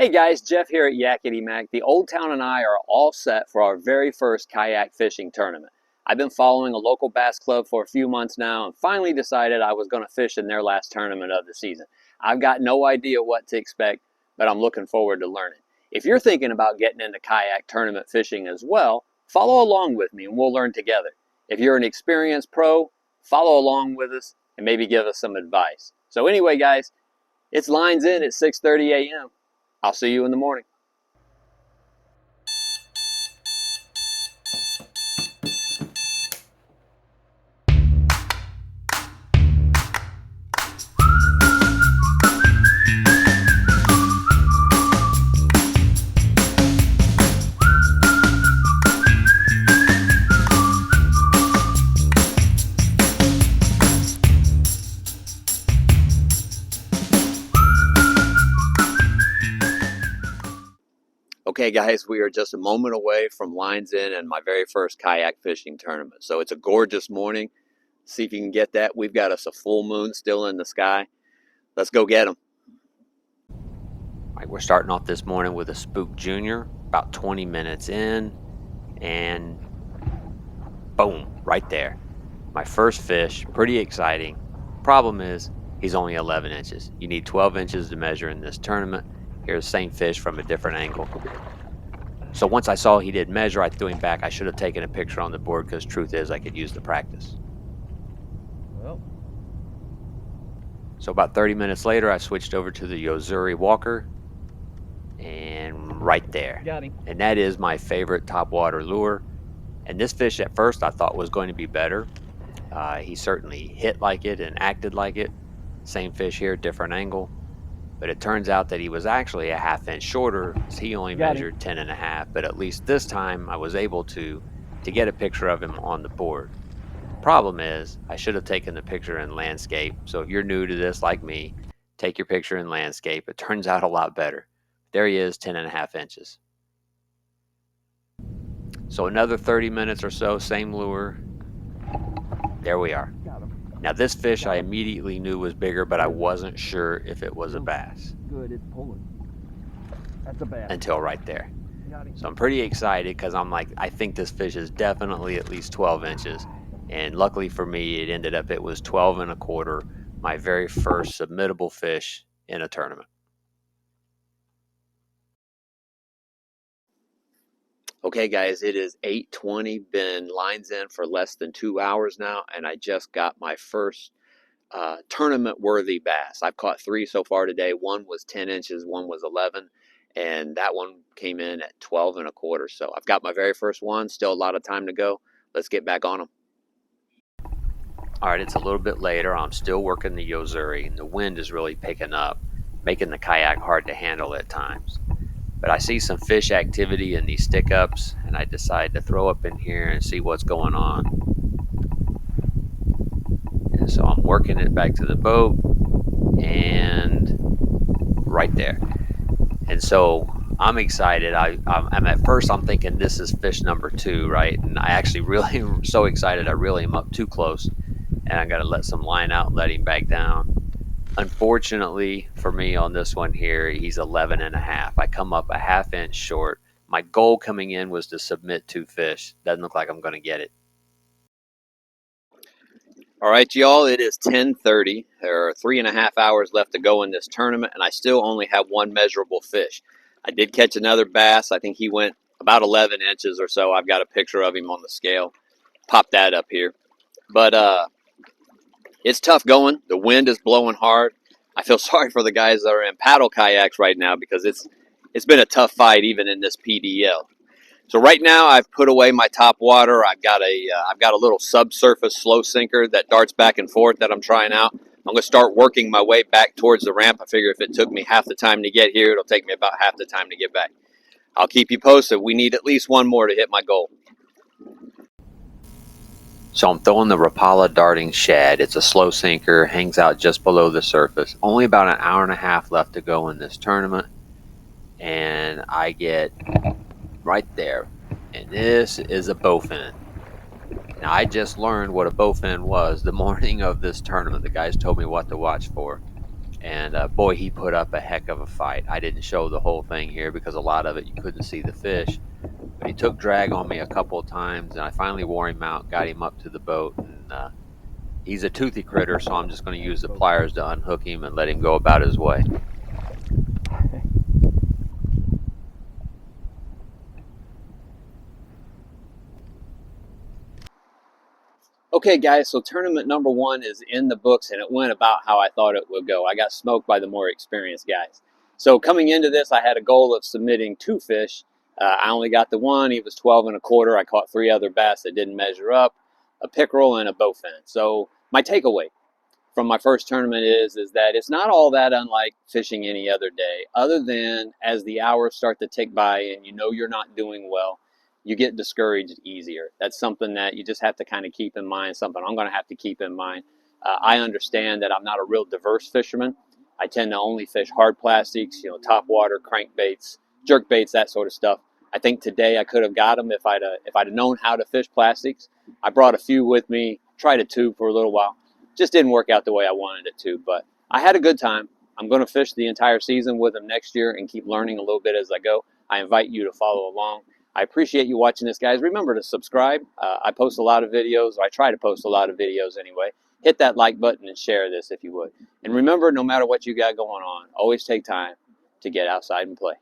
Hey guys, Jeff here at Yakety Mac. The Old Town and I are all set for our very first kayak fishing tournament. I've been following a local bass club for a few months now and finally decided I was going to fish in their last tournament of the season. I've got no idea what to expect, but I'm looking forward to learning. If you're thinking about getting into kayak tournament fishing as well, follow along with me and we'll learn together. If you're an experienced pro, follow along with us and maybe give us some advice. So anyway guys, it's lines in at 6:30 a.m. I'll see you in the morning. Okay guys, we are just a moment away from lines in and my very first kayak fishing tournament. So it's a gorgeous morning. See if you can get that. We've got us a full moon still in the sky. Let's go get them. All right, we're starting off this morning with a Spook Junior, about 20 minutes in, and boom, right there. My first fish, pretty exciting. Problem is, he's only 11 inches. You need 12 inches to measure in this tournament. Here's the same fish from a different angle. So once I saw he didn't measure, I threw him back. I should have taken a picture on the board because truth is I could use the practice. Well. So about 30 minutes later, I switched over to the Yozuri Walker, and right there. Got him. And that is my favorite topwater lure. And this fish at first I thought was going to be better. He certainly hit like it and acted like it. Same fish here, different angle. But it turns out that he was actually a half-inch shorter. So he only measured 10 and a half. But at least this time I was able to get a picture of him on the board. Problem is, I should have taken the picture in landscape. So if you're new to this like me, take your picture in landscape. It turns out a lot better. There he is, 10 and a half inches. So another 30 minutes or so, same lure. There we are. Got him. Now this fish I immediately knew was bigger, but I wasn't sure if it was a bass. Good, it's pulling. That's a bass. Until right there. Got him. So I'm pretty excited because I'm like, I think this fish is definitely at least 12 inches. And luckily for me, it was 12 and a quarter, my very first submittable fish in a tournament. Okay guys, it is 8:20, been lines in for less than 2 hours now, and I just got my first tournament-worthy bass. I've caught 3 so far today. One was 10 inches, one was 11, and that one came in at 12 and a quarter. So I've got my very first one, still a lot of time to go. Let's get back on them. All right, it's a little bit later. I'm still working the Yozuri, and the wind is really picking up, making the kayak hard to handle at times. But I see some fish activity in these stick-ups, and I decide to throw up in here and see what's going on. And so I'm working it back to the boat, and right there. And so I'm excited. I'm at first I'm thinking this is fish number 2, right? And I actually really am so excited I reel him up too close, and I got to let some line out and let him back down. Unfortunately for me on this one here, he's 11 and a half. I come up a half inch short. My goal coming in was to submit 2 fish. Doesn't look like I'm going to get it. All right, y'all, it is 10:30. There are 3.5 hours left to go in this tournament, and I still only have one measurable fish. I did catch another bass. I think he went about 11 inches or so. I've got a picture of him on the scale. Pop that up here. But it's tough going. The wind is blowing hard. I feel sorry for the guys that are in paddle kayaks right now because it's been a tough fight even in this PDL. So right now I've put away my top water. I've got a little subsurface slow sinker that darts back and forth that I'm trying out. I'm going to start working my way back towards the ramp. I figure if it took me half the time to get here, it'll take me about half the time to get back. I'll keep you posted. We need at least one more to hit my goal. So I'm throwing the Rapala darting shad. It's a slow sinker, hangs out just below the surface. Only about an hour and a half left to go in this tournament. And I get right there. And this is a bowfin. Now I just learned what a bowfin was the morning of this tournament. The guys told me what to watch for. And boy, he put up a heck of a fight. I didn't show the whole thing here because a lot of it you couldn't see the fish. But he took drag on me a couple of times, and I finally wore him out, got him up to the boat, and he's a toothy critter, so I'm just going to use the pliers to unhook him and let him go about his way. Okay, guys, so tournament number 1 is in the books, and it went about how I thought it would go. I got smoked by the more experienced guys. So coming into this, I had a goal of submitting 2 fish. I only got the one. He was 12 and a quarter. I caught 3 other bass that didn't measure up, a pickerel and a bowfin. So my takeaway from my first tournament is that it's not all that unlike fishing any other day, other than as the hours start to tick by and you know you're not doing well, you get discouraged easier. That's something that you just have to kind of keep in mind, something I'm going to have to keep in mind. I understand that I'm not a real diverse fisherman. I tend to only fish hard plastics, top water, crankbaits, jerk baits, that sort of stuff. I think today I could have got them if I'd known how to fish plastics. I brought a few with me, tried a tube for a little while. Just didn't work out the way I wanted it to, but I had a good time. I'm going to fish the entire season with them next year and keep learning a little bit as I go. I invite you to follow along. I appreciate you watching this, guys. Remember to subscribe. I post a lot of videos, or I try to post a lot of videos anyway. Hit that like button and share this if you would. And remember, no matter what you got going on, always take time to get outside and play.